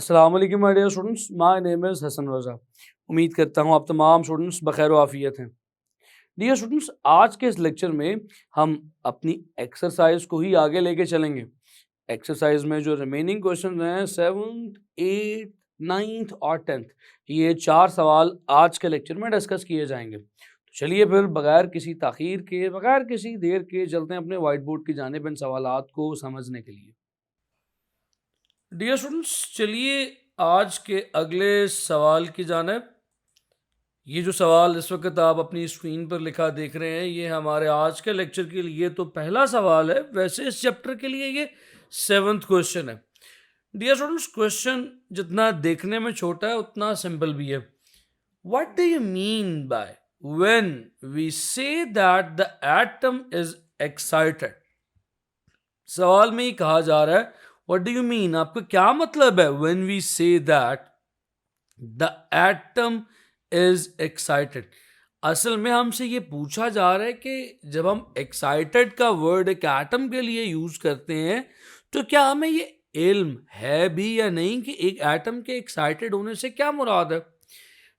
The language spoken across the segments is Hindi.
अस्सलाम वालेकुम my dear students, my name is Hasan Raza. उम्मीद करता हूँ आप तमाम स्टूडेंट्स बखैर व आफियत हैं। डियर स्टूडेंट्स, आज के इस लेक्चर में हम अपनी एक्सरसाइज को ही आगे लेके चलेंगे। एक्सरसाइज में जो रिमेनिंग क्वेश्चन हैं 7th, 8th, 9th और 10th, ये 4 सवाल आज के लेक्चर में डिस्कस किए जाएंगे। तो चलिए फिर बगैर किसी ताख़ीर के, बगैर किसी देर के चलते हैं अपने वाइट बोर्ड की जानिब इन सवालात को समझने के लिए। डियर स्टूडेंट्स, चलिए आज के अगले सवाल की जानिब। ये जो सवाल इस वक्त आप अपनी स्क्रीन पर लिखा देख रहे हैं, ये हमारे आज के लेक्चर के लिए तो पहला सवाल है। वैसे इस चैप्टर के लिए ये 7th क्वेश्चन है। डियर स्टूडेंट्स, क्वेश्चन जितना देखने में छोटा है उतना सिंपल भी है। What do you mean by when we say that the atom is excited? सवाल में ही कहा जा रहा है व्हाट डू यू मीन, आपका क्या मतलब है when we say that the atom is excited. असल में हमसे ये पूछा जा रहा है कि जब हम एक्साइटेड का वर्ड एक एटम के लिए यूज करते हैं तो क्या हमें ये इल्म है भी या नहीं कि एक एटम के एक्साइटेड होने से क्या मुराद है।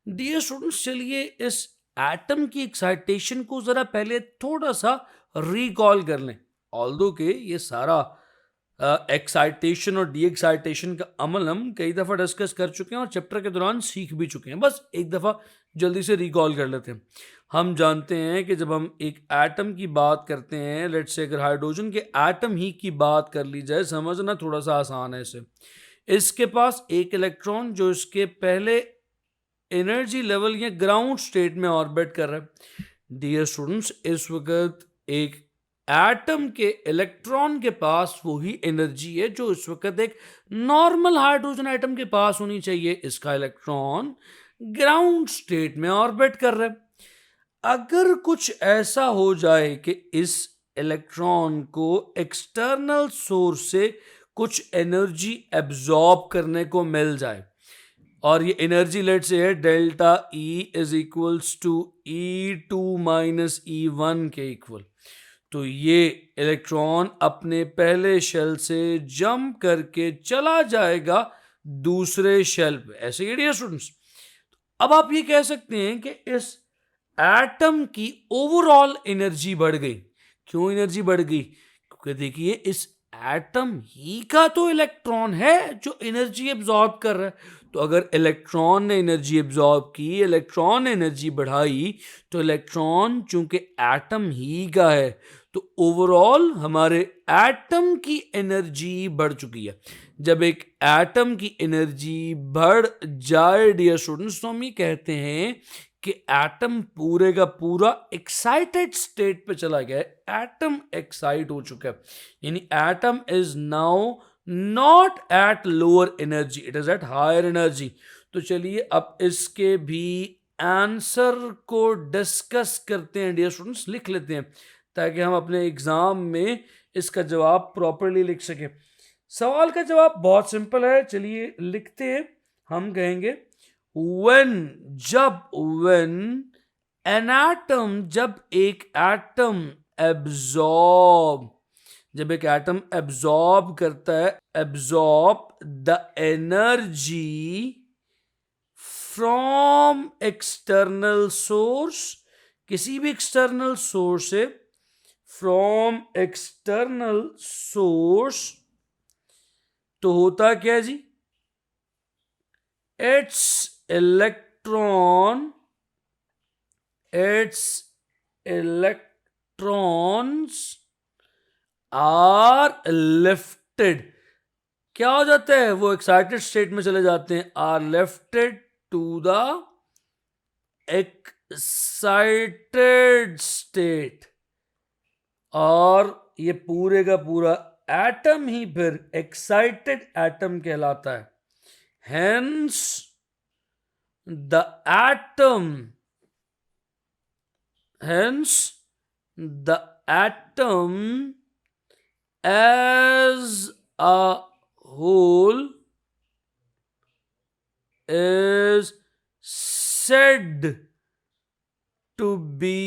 डियर स्टूडेंट्स, चलिए इस एटम की एक्साइटेशन को जरा पहले थोड़ा सा रिकॉल कर लें। ऑल्दो के ये सारा एक्साइटेशन और डी एक्साइटेशन का अमल हम कई दफ़ा डिस्कस कर चुके हैं और चैप्टर के दौरान सीख भी चुके हैं। बस एक दफ़ा जल्दी से रिकॉल कर लेते हैं। हम जानते हैं कि जब हम एक एटम की बात करते हैं, लेट्स से अगर हाइड्रोजन के एटम ही की बात कर ली जाए, समझना थोड़ा सा आसान है इसे। इसके पास एक इलेक्ट्रॉन जो इसके पहले एनर्जी लेवल या ग्राउंड स्टेट में ऑर्बिट कर रहा है। डियर स्टूडेंट्स, इस वक्त एक एटम के इलेक्ट्रॉन के पास वही एनर्जी है जो इस वक्त एक नॉर्मल हाइड्रोजन एटम के पास होनी चाहिए। इसका इलेक्ट्रॉन ग्राउंड स्टेट में ऑर्बिट कर रहा है। अगर कुछ ऐसा हो जाए कि इस इलेक्ट्रॉन को एक्सटर्नल सोर्स से कुछ एनर्जी एब्जॉर्ब करने को मिल जाए और ये एनर्जी लेट से है delta E is equals to E2 minus E1 के इक्वल, तो ये इलेक्ट्रॉन अपने पहले शेल से जंप करके चला जाएगा दूसरे शेल पे। ऐसे ही डियर स्टूडेंट्स, अब आप ये कह सकते हैं कि इस एटम की ओवरऑल एनर्जी बढ़ गई। क्यों एनर्जी बढ़ गई? क्योंकि देखिए इस एटम ही का तो इलेक्ट्रॉन है जो एनर्जी एब्जॉर्ब कर रहा है। तो अगर इलेक्ट्रॉन ने एनर्जी एब्जॉर्ब की, इलेक्ट्रॉन ने एनर्जी बढ़ाई, तो इलेक्ट्रॉन चूंकि एटम ही का है तो ओवरऑल हमारे एटम की एनर्जी बढ़ चुकी है। जब एक एटम की एनर्जी बढ़ जाए डियर स्टूडेंट्स, तो हम ये कहते हैं कि एटम पूरे का पूरा एक्साइटेड स्टेट पे चला गया है। एटम एक्साइट हो चुका है, यानी atom is now not at lower energy, it is at higher energy. तो चलिए अब इसके भी आंसर को डिस्कस करते हैं डियर स्टूडेंट्स, लिख लेते हैं ताकि हम अपने एग्जाम में इसका जवाब प्रॉपरली लिख सकें। सवाल का जवाब बहुत सिंपल है, चलिए लिखते हैं। हम कहेंगे when, when an atom, जब एक एटम एब्जॉर्ब, जब एक एटम एब्जॉर्ब करता है, absorb the energy from external source, किसी भी एक्सटर्नल सोर्स से, फ्रॉम एक्सटर्नल सोर्स, तो होता क्या जी? its electrons are lifted। क्या हो जाता है? वो एक्साइटेड स्टेट में चले जाते हैं, are lifted to the excited state, और ये पूरे का पूरा एटम ही फिर एक्साइटेड एटम कहलाता है। Hence, the atom as a whole is said to be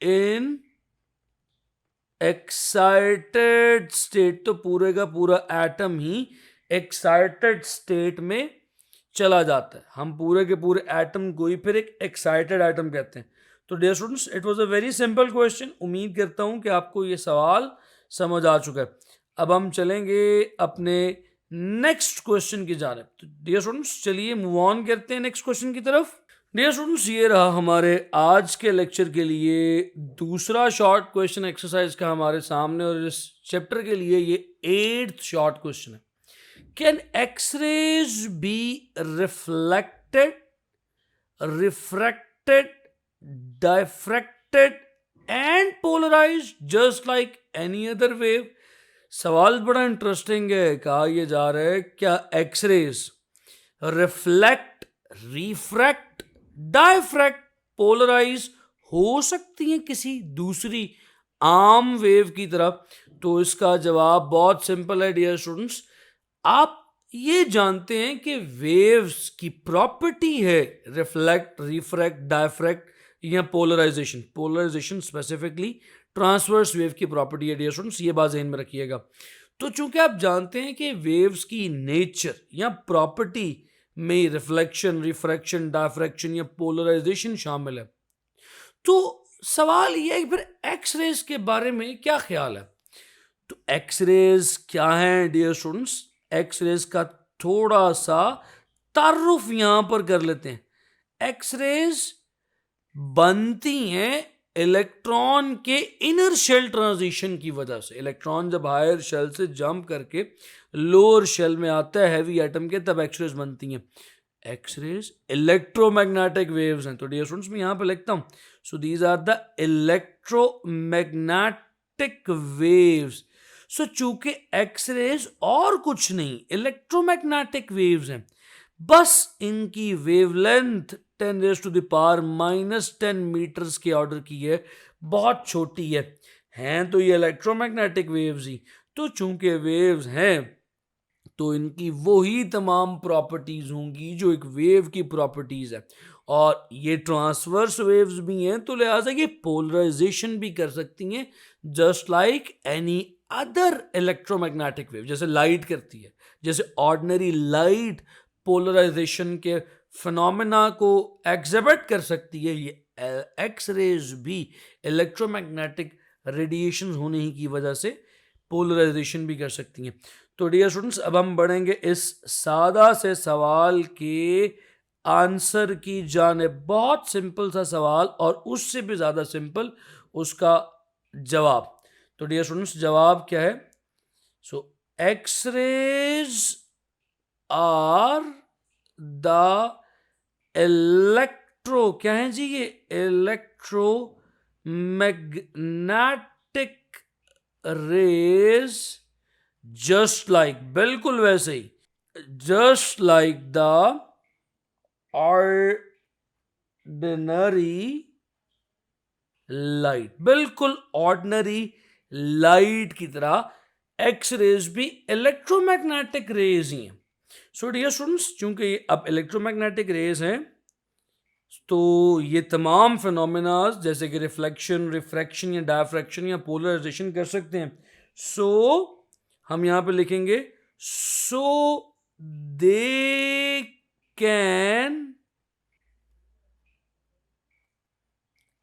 in excited state। तो पूरे का पूरा एटम ही एक्साइटेड स्टेट में चला जाता है। हम पूरे के पूरे एटम को ही फिर एक एक्साइटेड एटम कहते हैं। तो dear students, it was a very simple question. उम्मीद करता हूं कि आपको ये सवाल समझ आ चुका है। अब हम चलेंगे अपने नेक्स्ट क्वेश्चन की जानिब। तो डियर स्टूडेंट्स, चलिए मूव ऑन करते हैं नेक्स्ट क्वेश्चन की तरफ। डियर स्टूडेंट्स, ये रहा हमारे आज के लेक्चर के लिए दूसरा शॉर्ट क्वेश्चन एक्सरसाइज का हमारे सामने, और इस चैप्टर के लिए ये 8th शॉर्ट क्वेश्चन है। Can X-rays be reflected, refracted, diffracted and polarised just like any other wave? सवाल बड़ा इंटरेस्टिंग है। कहा यह जा रहा है, क्या X rays reflect, refract, diffract, polarize हो सकती हैं किसी दूसरी आम वेव की तरफ? तो इसका जवाब बहुत सिंपल है डियर स्टूडेंट्स। आप ये जानते हैं कि वेव्स की प्रॉपर्टी है रिफ्लेक्ट, रिफ्रैक्ट, डायफ्रैक्ट या polarization. Polarization specifically transverse wave की प्रॉपर्टी है डियर स्टूडेंट्स, ये बात ध्यान में रखिएगा। तो चूंकि आप जानते हैं कि वेव्स की नेचर या प्रॉपर्टी में रिफ्लेक्शन, रिफ्रैक्शन, डायफ्रैक्शन या पोलराइजेशन शामिल है, तो सवाल यह है कि फिर एक्स रेज के बारे में क्या ख्याल है? तो एक्स रेज क्या है डियर स्टूडेंट्स? एक्स रेज का थोड़ा सा तारुफ यहां पर कर लेते हैं। एक्स रेज बनती हैं इलेक्ट्रॉन के इनर शेल ट्रांजिशन की वजह से। इलेक्ट्रॉन जब हायर शेल से जंप करके लोअर शेल में आता है हैवी एटम के, तब एक्स रेज बनती हैं। एक्स रेज इलेक्ट्रोमैग्नेटिक वेव्स हैं। तो डियर स्टूडेंट्स, मैं यहां पे लिखता हूं, so these are the electromagnetic waves. So चूंकि एक्स रेज और कुछ नहीं, इलेक्ट्रोमैग्नेटिक वेव्स हैं, बस इनकी वेवलेंथ 10⁻⁻10 मीटर्स के ऑर्डर की है, बहुत छोटी है। हैं तो ये इलेक्ट्रोमैग्नेटिक वेव्स ही। तो चूंकि वेव्स हैं तो इनकी वही तमाम प्रॉपर्टीज होंगी जो एक वेव की प्रॉपर्टीज है, और ये ट्रांसवर्स वेव्स भी हैं, तो लिहाजा ये पोलराइजेशन भी कर सकती हैं just like any other electromagnetic wave, जैसे लाइट करती है। जैसे ऑर्डिनरी लाइट पोलराइजेशन के फिनोमेना को एग्जिबिट कर सकती है, ये एक्स रेज भी इलेक्ट्रोमैग्नेटिक रेडिएशन होने ही की वजह से पोलराइजेशन भी कर सकती हैं। तो डियर स्टूडेंट्स, अब हम बढ़ेंगे इस सादा से सवाल के आंसर की जानिब। बहुत सिंपल सा सवाल, और उससे भी ज्यादा सिंपल उसका जवाब। तो डियर स्टूडेंट्स, जवाब क्या है? So X rays are the electro, क्या है जी ये? इलेक्ट्रोमैग्नेटिक रेज, जस्ट लाइक, बिल्कुल वैसे ही, just like the ordinary light, बिल्कुल ऑर्डिनरी लाइट की तरह एक्स रेज भी इलेक्ट्रोमैग्नेटिक रेज ही हैं। सो डियर स्टूडेंट्स, चूंकि अब इलेक्ट्रोमैग्नेटिक रेज हैं, तो ये तमाम फिनोमेना जैसे कि रिफ्लेक्शन, रिफ्रैक्शन या डायफ्रैक्शन या पोलराइजेशन कर सकते हैं। सो हम यहां पे लिखेंगे, so they can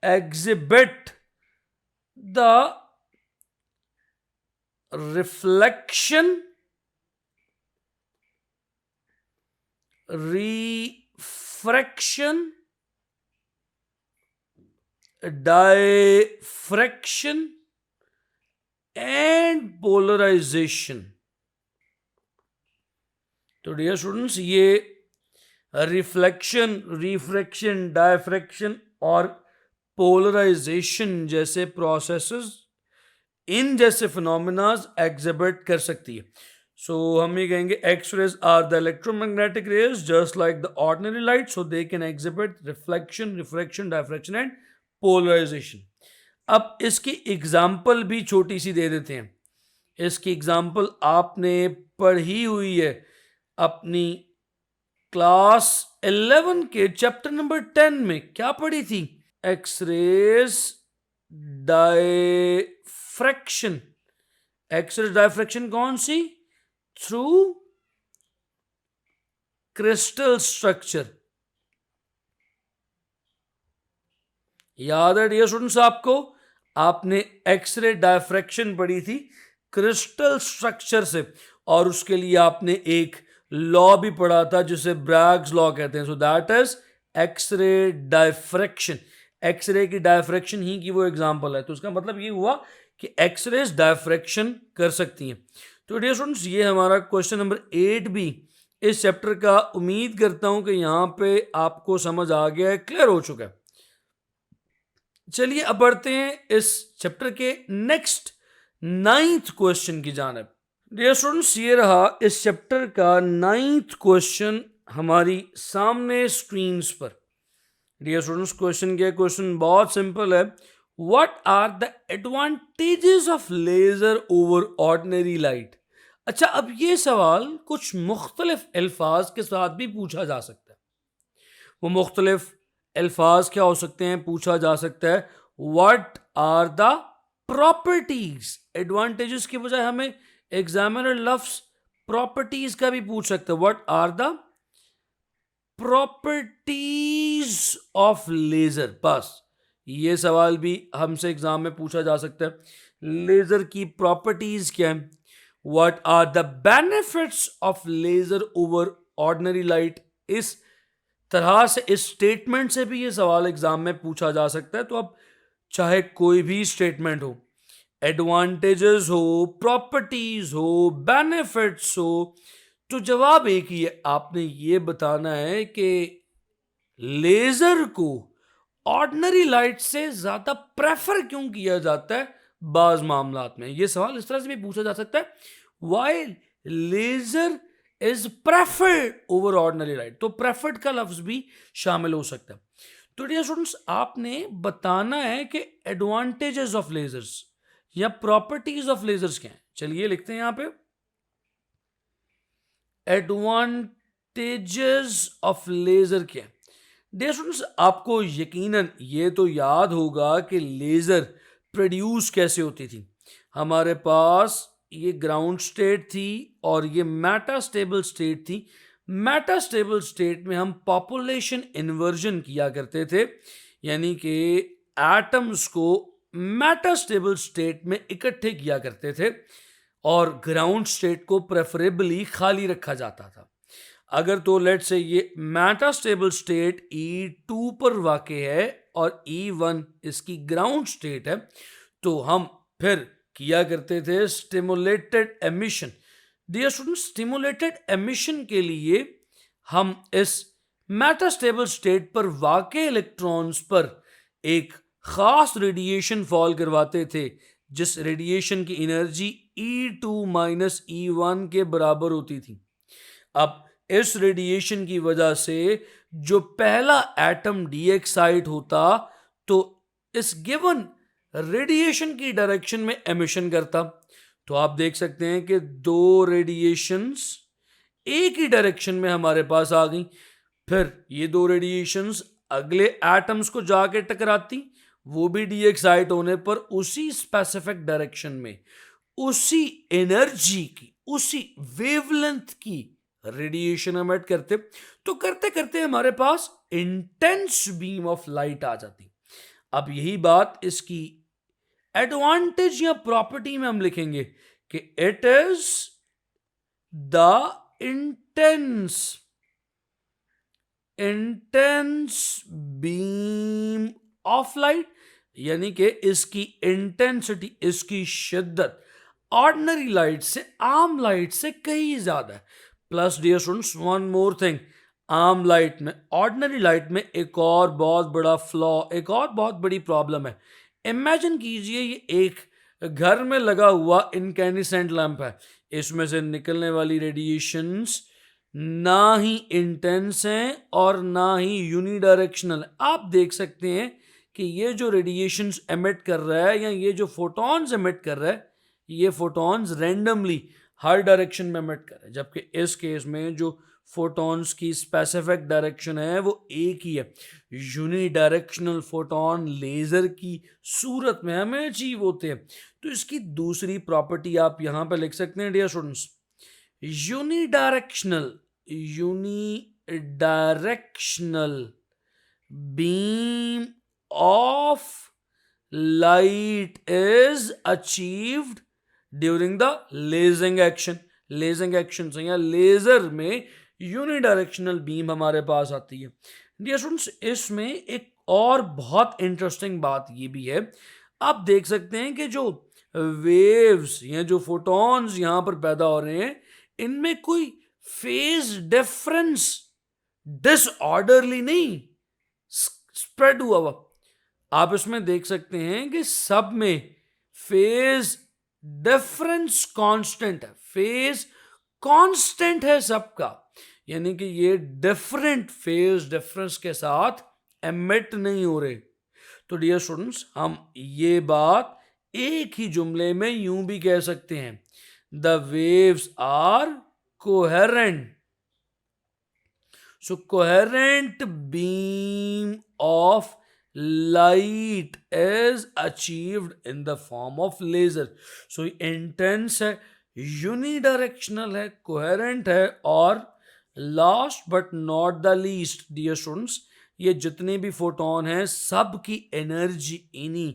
exhibit the reflection, refraction, diffraction and polarization। तो डियर स्टूडेंट्स, ये रिफ्लेक्शन, रिफ्रैक्शन, डायफ्रैक्शन और पोलराइजेशन जैसे प्रोसेसेस, इन जैसे फिनोमेनास एग्जिबिट कर सकती है। सो हम ये कहेंगे, X rays are the electromagnetic rays just like the ordinary light, so they can exhibit reflection, refraction, diffraction and polarization. अब इसकी एग्जाम्पल भी छोटी सी दे देते हैं। इसकी एग्जाम्पल आपने पढ़ी हुई है अपनी क्लास 11 के चैप्टर नंबर 10 में। क्या पढ़ी थी? X-rays diffraction. एक्स-रेज डायफ्रैक्शन कौन सी? Through crystal structure. याद है डियर स्टूडेंट्स आपको, आपने एक्सरे डायफ्रैक्शन पढ़ी थी क्रिस्टल स्ट्रक्चर से, और उसके लिए आपने एक लॉ भी पढ़ा था जिसे ब्रैग्स लॉ कहते हैं। So that is X ray diffraction. X ray की डायफ्रैक्शन ही की वो एग्जांपल है। तो उसका मतलब ये हुआ कि एक्सरेज डायफ्रैक्शन कर सकती हैं। तो डियर स्टूडेंट्स ये हमारा क्वेश्चन नंबर 8 भी इस चैप्टर का, उम्मीद करता हूं कि यहां पे आपको समझ आ गया है, क्लियर हो चुका है। चलिए अब बढ़ते हैं इस चैप्टर के नेक्स्ट 9th क्वेश्चन की जानिब। डियर स्टूडेंट्स ये रहा इस चैप्टर का 9th क्वेश्चन हमारी सामने स्क्रीन पर। डियर स्टूडेंट्स क्वेश्चन क्या है? क्वेश्चन बहुत सिंपल है। What are the advantages of laser over ordinary light? अच्छा, अब ये सवाल कुछ मुख्तलिफ अल्फाज के साथ भी पूछा जा सकता है। वो मुख्तलिफ अल्फाज क्या हो सकते हैं? पूछा जा सकता है what are the properties. Advantages की बजाय हमें एग्जामिनर लफ्ज प्रॉपर्टीज का भी पूछ सकते हैं। What are the properties of laser. बस ये सवाल भी हमसे एग्जाम में पूछा जा सकता है। लेजर की प्रॉपर्टीज क्या है? What are the benefits of laser over ordinary light. इस तरह से, इस स्टेटमेंट से भी ये सवाल एग्जाम में पूछा जा सकता है। तो अब चाहे कोई भी स्टेटमेंट हो, एडवांटेजेस हो, प्रॉपर्टीज हो, बेनिफिट्स हो, तो जवाब एक ही है। आपने ये बताना है कि लेजर को ऑर्डिनरी लाइट से ज्यादा प्रेफर क्यों किया जाता है बाज मामलात में। ये सवाल इस तरह से भी पूछा जा सकता है, why laser is preferred over ordinary light. तो प्रेफर्ड का लफ्ज भी शामिल हो सकता है। तो डियर स्टूडेंट्स आपने बताना है कि एडवांटेजेस ऑफ लेजर्स या प्रॉपर्टीज ऑफ लेजर्स क्या है। चलिए लिखते हैं यहां पे, एडवांटेजेस ऑफ लेजर क्या है। डियर स्टूडेंट्स आपको यकीनन ये तो याद होगा कि लेजर प्रोड्यूस कैसे होती थी। हमारे पास ये ग्राउंड स्टेट थी और ये मेटास्टेबल स्टेट थी। मेटास्टेबल स्टेट में हम पॉपुलेशन इन्वर्जन किया करते थे, यानी कि एटम्स को मेटास्टेबल स्टेट में इकट्ठे किया करते थे और ग्राउंड स्टेट को प्रेफरेबली खाली रखा जाता था। अगर तो लेट से ये मेटास्टेबल स्टेट E2 पर वाक़े है और E1 इसकी ग्राउंड स्टेट है, तो हम फिर किया करते थे stimulated emission. Dear student stimulated emission के लिए हम इस मेटास्टेबल स्टेट पर वाक़े इलेक्ट्रॉन्स पर एक खास रेडिएशन फॉल करवाते थे, जिस रेडिएशन की एनर्जी E2 माइनस E1 के बराबर होती थी। अब इस रेडिएशन की वजह से जो पहला एटम डीएक्साइट होता तो इस गिवन रेडिएशन की डायरेक्शन में एमिशन करता। तो आप देख सकते हैं कि दो रेडिएशंस एक ही डायरेक्शन में हमारे पास आ गई। फिर ये दो रेडिएशंस अगले एटम्स को जाके टकराती, वो भी डीएक्साइट होने पर उसी स्पेसिफिक डायरेक्शन में उसी एनर्जी की, उसी वेवलेंथ की रेडिएशन एमिट करते। तो करते करते हमारे पास इंटेंस बीम ऑफ लाइट आ जाती। अब यही बात इसकी एडवांटेज या प्रॉपर्टी में हम लिखेंगे कि it is the intense beam of light, यानी कि इसकी इंटेंसिटी, इसकी शिद्दत ऑर्डिनरी लाइट से, आम लाइट से कहीं ज्यादा है। Plus dear students one more thing, आम लाइट में, ऑर्डिनरी लाइट में एक और बहुत बड़ा फ्लॉ, एक और बहुत बड़ी प्रॉब्लम है। इमेजिन कीजिए ये एक घर में लगा हुआ इनकैंडिसेंट लैंप है, इसमें से निकलने वाली रेडिएशंस ना ही इंटेंस हैं और ना ही यूनिडायरेक्शनल। आप देख सकते हैं कि ये जो रेडिएशंस एमिट कर रहा है या ये जो फोटॉन्स एमिट कर रहा है, ये फोटॉन्स रैंडमली हर डायरेक्शन में एमिट कर रहे हैं, जबकि इस केस में जो फोटॉन्स की स्पेसिफिक डायरेक्शन है वो एक ही है। यूनिडायरेक्शनल फोटॉन लेजर की सूरत में हमें अचीव होते हैं। तो इसकी दूसरी प्रॉपर्टी आप यहां पर लिख सकते हैं dear students, unidirectional unidirectional beam of light is achieved during the lasing action. Lazing action से या लेजर में यूनिडायरेक्शनल बीम हमारे पास आती है। डियर स्टूडेंट्स, इसमें एक और बहुत इंटरेस्टिंग बात ये भी है, आप देख सकते हैं कि जो वेव्स या जो फोटॉन्स यहां पर पैदा हो रहे हैं, इनमें कोई फेज डिफरेंस डिसऑर्डरली नहीं स्प्रेड हुआ हुआ। आप इसमें देख सकते हैं कि सब में फेज डिफरेंस कांस्टेंट है, फेज कांस्टेंट है सबका, यानी कि ये डिफरेंट फेज डिफरेंस के साथ एमिट नहीं हो रहे। तो डियर स्टूडेंट्स, हम ये बात एक ही जुमले में यूं भी कह सकते हैं, the waves are coherent. So coherent beam of light is achieved in the form of laser. So intense है, unidirectional है, coherent है, और last but not the least dear students, ये जितने भी फोटोन हैं सब की एनर्जी इन्हीं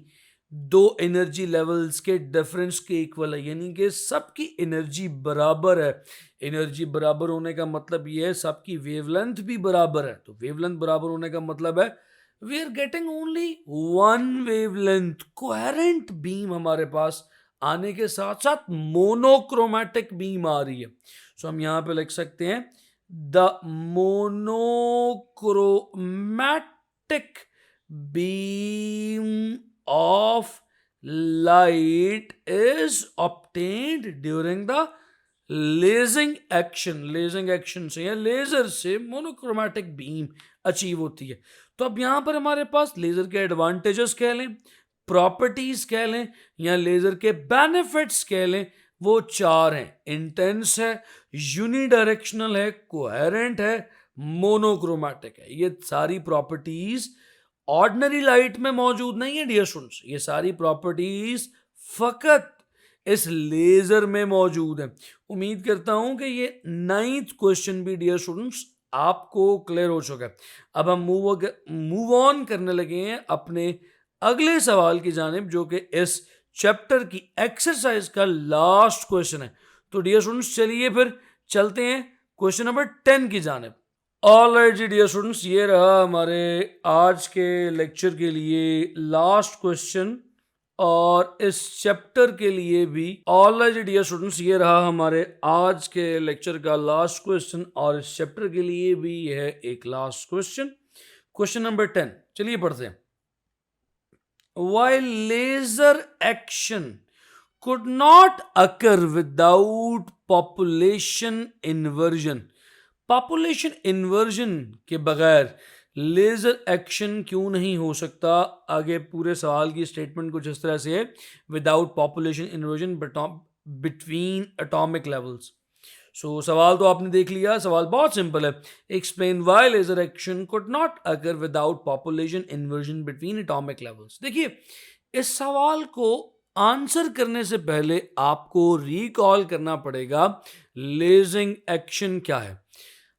दो एनर्जी लेवल्स के डिफरेंस के इक्वल है, यानी कि सबकी एनर्जी बराबर है। एनर्जी बराबर होने का मतलब ये है सबकी वेवलेंथ भी बराबर है। तो वेवलेंथ बराबर होने का मतलब है we are getting only one wavelength. Coherent beam हमारे पास आने के साथ साथ मोनोक्रोमैटिक बीम आ रही है। सो हम यहां पे लिख सकते हैं the monochromatic beam of light is obtained during the lasing action। Lazing action से या लेजर से मोनोक्रोमैटिक बीम अचीव होती है। तो अब यहां पर हमारे पास लेजर के एडवांटेजेस कह लें, प्रॉपर्टीज कह लें, या लेजर के बेनिफिट्स कह लें, वो चार हैं। इंटेंस है, यूनिडायरेक्शनल है, कोहेरेंट है, मोनोक्रोमैटिक है। ये सारी प्रॉपर्टीज ऑर्डिनरी लाइट में मौजूद नहीं है डियर स्टूडेंट्स, ये सारी प्रॉपर्टीज फकत इस लेजर में मौजूद है। उम्मीद करता हूं कि ये 9th क्वेश्चन भी डियर स्टूडेंट्स आपको क्लियर हो चुका है। अब हम मूव ऑन करने लगे हैं अपने अगले सवाल की जानिब, जो कि इस चैप्टर की एक्सरसाइज का लास्ट क्वेश्चन है। तो डियर स्टूडेंट्स चलिए फिर चलते हैं क्वेश्चन नंबर 10 की जानिब। ऑलराइट जी डियर स्टूडेंट्स, ये रहा हमारे आज के लेक्चर के लिए लास्ट क्वेश्चन, और इस चैप्टर के लिए भी ऑलराइट जी डियर स्टूडेंट्स, ये रहा हमारे आज के लेक्चर का लास्ट क्वेश्चन, और इस चैप्टर के लिए भी है एक लास्ट क्वेश्चन, क्वेश्चन नंबर 10। चलिए पढ़ते हैं। While laser action could not occur without population inversion, population inversion के बगैर लेजर एक्शन क्यों नहीं हो सकता? आगे पूरे सवाल की स्टेटमेंट कुछ इस तरह से है, without population inversion between atomic levels. So सवाल तो आपने देख लिया, सवाल बहुत सिंपल है, explain why laser action could not occur without population inversion between atomic levels. देखिए, इस सवाल को आंसर करने से पहले आपको रिकॉल करना पड़ेगा लेजिंग एक्शन क्या है।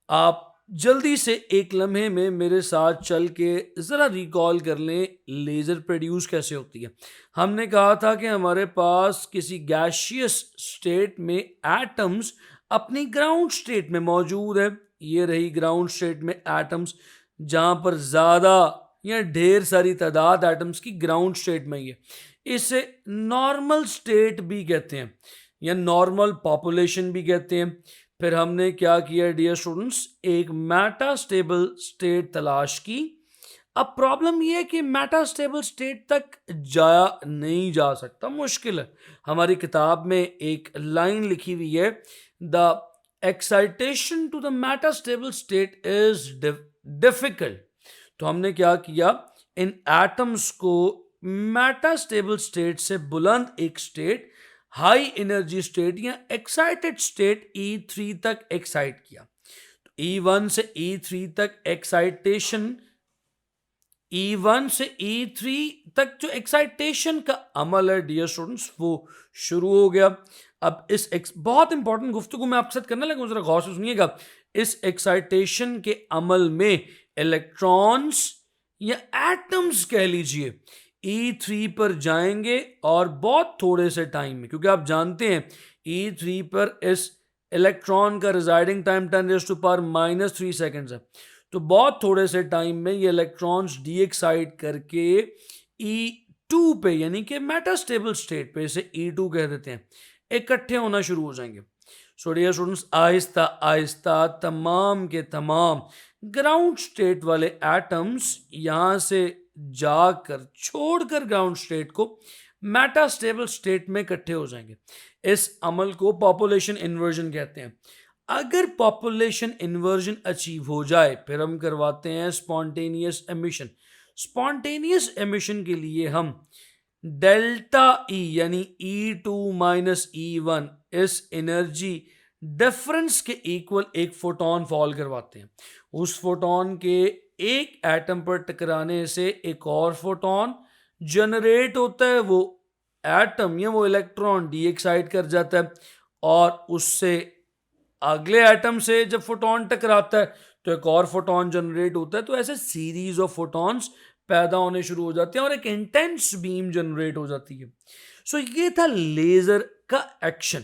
आप जल्दी से एक लम्हे में मेरे साथ चल के ज़रा रिकॉल कर लें लेज़र प्रोड्यूस कैसे होती है। हमने कहा था कि हमारे पास किसी गैशियस स्टेट में एटम्स अपनी ग्राउंड स्टेट में मौजूद है। ये रही ग्राउंड स्टेट में एटम्स, जहाँ पर ज़्यादा या ढेर सारी तादाद एटम्स की ग्राउंड स्टेट में ही है। इसे नॉर्मल स्टेट भी कहते हैं या नॉर्मल पॉपुलेशन भी कहते हैं। फिर हमने क्या किया डियर स्टूडेंट्स, एक मेटास्टेबल स्टेट तलाश की। अब प्रॉब्लम यह है कि मेटास्टेबल स्टेट तक जाया नहीं जा सकता, मुश्किल है। हमारी किताब में एक लाइन लिखी हुई है, the excitation to the metastable state is difficult. तो हमने क्या किया, इन एटम्स को मेटास्टेबल स्टेट से बुलंद एक स्टेट, हाई एनर्जी स्टेट या एक्साइटेड स्टेट E3 तक एक्साइट किया। तो E1 से E3 तक एक्साइटेशन, E1 से E3 तक जो एक्साइटेशन का अमल है डियर स्टूडेंट्स, वो शुरू हो गया। अब इस बहुत इंपॉर्टेंट गुफ्तगू मैं आपके साथ करने लगा, जरा गौर से सुनिएगा। इस एक्साइटेशन के अमल में इलेक्ट्रॉन्स या एटम्स कह लीजिए E3 पर जाएंगे और बहुत थोड़े से टाइम में, क्योंकि आप जानते हैं E3 पर इस इलेक्ट्रॉन का रिजाइडिंग टाइम 10⁻³ सेकेंड्स है, तो बहुत थोड़े से टाइम में ये इलेक्ट्रॉन्स डी एक्साइट करके E2 पे यानी कि मेटास्टेबल स्टेट पे, इसे E2 कह देते हैं, इकट्ठे होना शुरू हो जाएंगे। So dear students, Aahista Aahista तमाम के तमाम ग्राउंड स्टेट वाले एटम्स यहां से जाकर छोड़कर ग्राउंड स्टेट को मेटास्टेबल स्टेट में इकट्ठे हो जाएंगे। इस अमल को पॉपुलेशन इन्वर्जन कहते हैं। अगर पॉपुलेशन इन्वर्जन अचीव हो जाए फिर हम करवाते हैं स्पॉन्टेनियस एमिशन। स्पॉन्टेनियस एमिशन के लिए हम डेल्टा ई यानी E2 माइनस E1 इस एनर्जी डिफरेंस के इक्वल एक फोटोन फॉल करवाते हैं। उस फोटोन के एक एटम पर टकराने से एक और फोटोन जनरेट होता है, वो एटम या वो इलेक्ट्रॉन डी एक्साइट कर जाता है और उससे अगले एटम से जब फोटोन टकराता है तो एक और फोटोन जनरेट होता है। तो ऐसे सीरीज ऑफ फोटॉन्स पैदा होने शुरू हो जाते हैं और एक इंटेंस बीम जनरेट हो जाती है। सो ये था लेजर का एक्शन।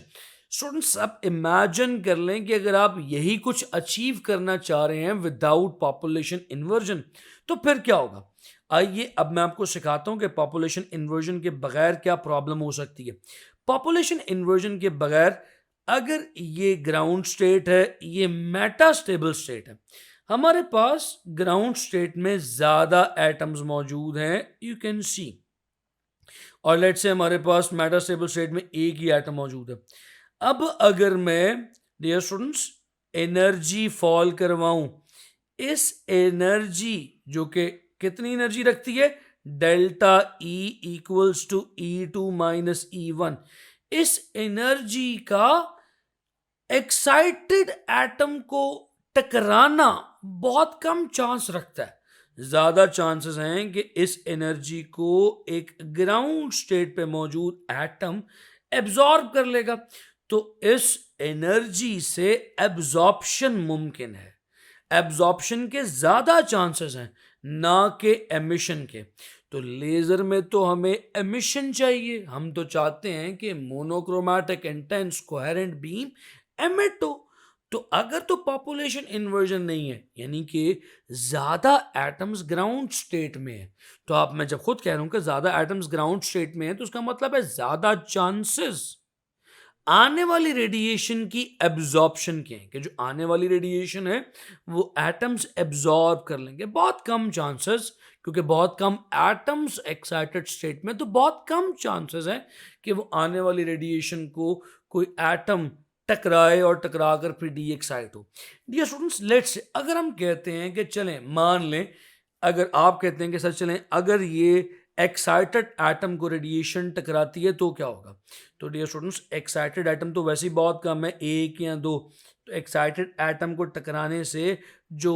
स्टूडेंट्स, अब इमेजिन कर लें कि अगर आप यही कुछ अचीव करना चाह रहे हैं विदाउट पॉपुलेशन इन्वर्जन तो फिर क्या होगा। आइए अब मैं आपको सिखाता हूं कि पॉपुलेशन इन्वर्जन के बगैर क्या प्रॉब्लम हो सकती है। पॉपुलेशन इन्वर्जन के बगैर अगर ये ग्राउंड स्टेट है, ये मेटास्टेबल स्टेट है, हमारे पास ग्राउंड स्टेट में ज्यादा एटम्स मौजूद हैं, यू कैन सी, और लेट्स से हमारे पास मेटास्टेबल स्टेट में एक ही एटम मौजूद है। अब अगर मैं डियर स्टूडेंट्स एनर्जी फॉल करवाऊं, इस एनर्जी जो कि कितनी एनर्जी रखती है, delta E equals to E2 minus E1, इस एनर्जी का एक्साइटेड एटम को टकराना बहुत कम चांस रखता है। ज्यादा चांसेस हैं कि इस एनर्जी को एक ग्राउंड स्टेट पे मौजूद एटम एब्जॉर्ब कर लेगा। तो इस एनर्जी से एब्जॉर्प्शन मुमकिन है। एब्जॉर्प्शन के ज्यादा चांसेस हैं ना कि एमिशन के। तो लेजर में तो हमें एमिशन चाहिए, हम तो चाहते हैं कि monochromatic intense coherent beam emit हो। तो अगर तो पॉपुलेशन इन्वर्जन नहीं है यानी कि ज्यादा एटम्स ग्राउंड स्टेट में है, तो आप, मैं जब खुद कह रहा हूं कि ज्यादा एटम्स ग्राउंड स्टेट में है तो उसका मतलब है ज्यादा चांसेस आने वाली रेडिएशन की एब्जॉर्प्शन के हैं, कि जो आने वाली रेडिएशन है वो एटम्स एब्जॉर्ब कर लेंगे। बहुत कम चांसेस, क्योंकि बहुत कम एटम्स एक्साइटेड स्टेट में, तो बहुत कम चांसेस है कि वो आने वाली रेडिएशन को कोई एटम टकराए और टकरा कर फिर डी एक्साइट हो। डियर स्टूडेंट्स, लेट्स अगर हम कहते हैं कि चलें, मान लें, अगर आप कहते हैं कि सर चलें अगर ये एक्साइटेड एटम को रेडिएशन टकराती है तो क्या होगा। तो डियर स्टूडेंट्स, एक्साइटेड एटम तो वैसे ही बहुत कम है, एक या दो। तो एक्साइटेड एटम को टकराने से जो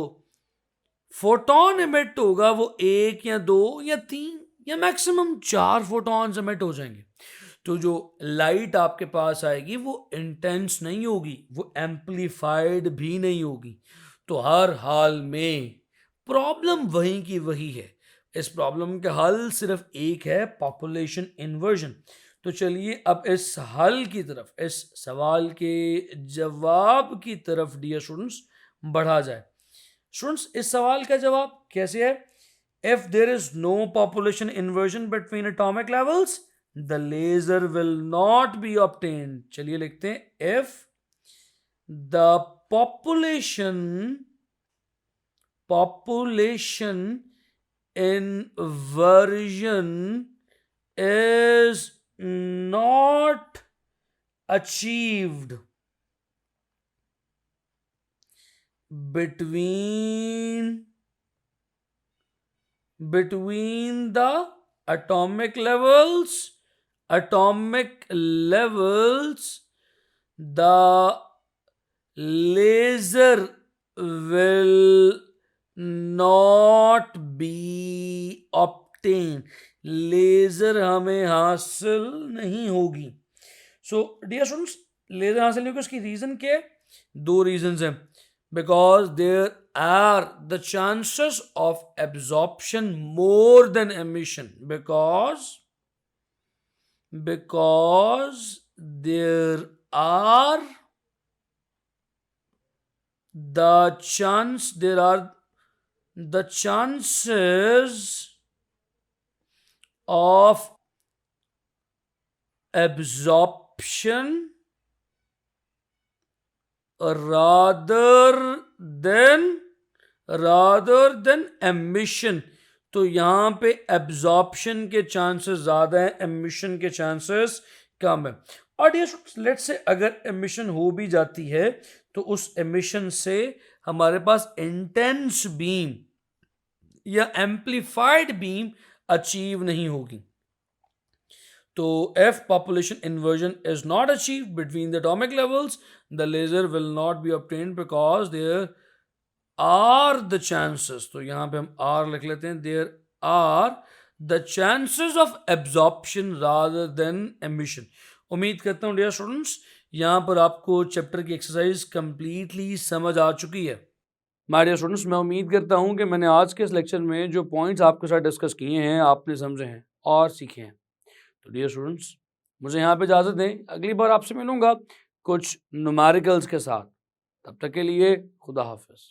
फोटोन एमिट होगा वो एक या दो या तीन या मैक्सिमम 4 फोटॉन्स एमिट हो जाएंगे। तो जो लाइट आपके पास आएगी वो इंटेंस नहीं होगी, वो एम्पलीफाइड भी नहीं होगी। तो हर हाल में प्रॉब्लम वही की वही है। इस प्रॉब्लम का हल सिर्फ एक है, पॉपुलेशन इन्वर्जन। तो चलिए अब इस हल की तरफ, इस सवाल के जवाब की तरफ डियर स्टूडेंट्स बढ़ा जाए। स्टूडेंट्स, इस सवाल का जवाब कैसे है? If there is no population inversion between atomic levels the laser will not be obtained. चलिए लिखते हैं, if the population inversion is not achieved between the atomic levels, the laser will not be obtained। Laser हमें हासिल नहीं होगी। सो डियर स्टूडेंट्स, लेजर हासिल नहीं होगी, उसकी रीजन क्या है? 2 रीजंस हैं। because there are the chances of absorption more than emission, because there are the chances of absorption rather than emission. तो यहाँ पे एब्जॉर्प्शन के चांसेस ज़्यादा हैं, एमिशन के चांसेस कम है. और ये लेट्स से अगर एमिशन हो भी जाती है तो उस एमिशन से हमारे पास इंटेंस बीम या एम्प्लीफाइड बीम अचीव नहीं होगी. तो if population inversion is not achieved between the atomic levels, the laser will not be obtained because there are the chances. तो यहाँ पे हम R लिख लेते हैं. There are the chances of absorption rather than emission. उम्मीद करता हूँ डियर स्टूडेंट्स यहाँ पर आपको चैप्टर की एक्सरसाइज कंप्लीटली समझ आ चुकी है. माय डियर स्टूडेंट्स, मैं उम्मीद करता हूँ कि मैंने आज के इस लेक्चर में जो पॉइंट्स आपके साथ डिस्कस किए हैं आपने समझे हैं और सीखे हैं. तो डियर स्टूडेंट्स मुझे यहाँ पे इजाज़त दें, अगली बार आपसे मिलूँगा कुछ न्यूमेरिकल्स के साथ. तब तक के लिए खुदा हाफिज़.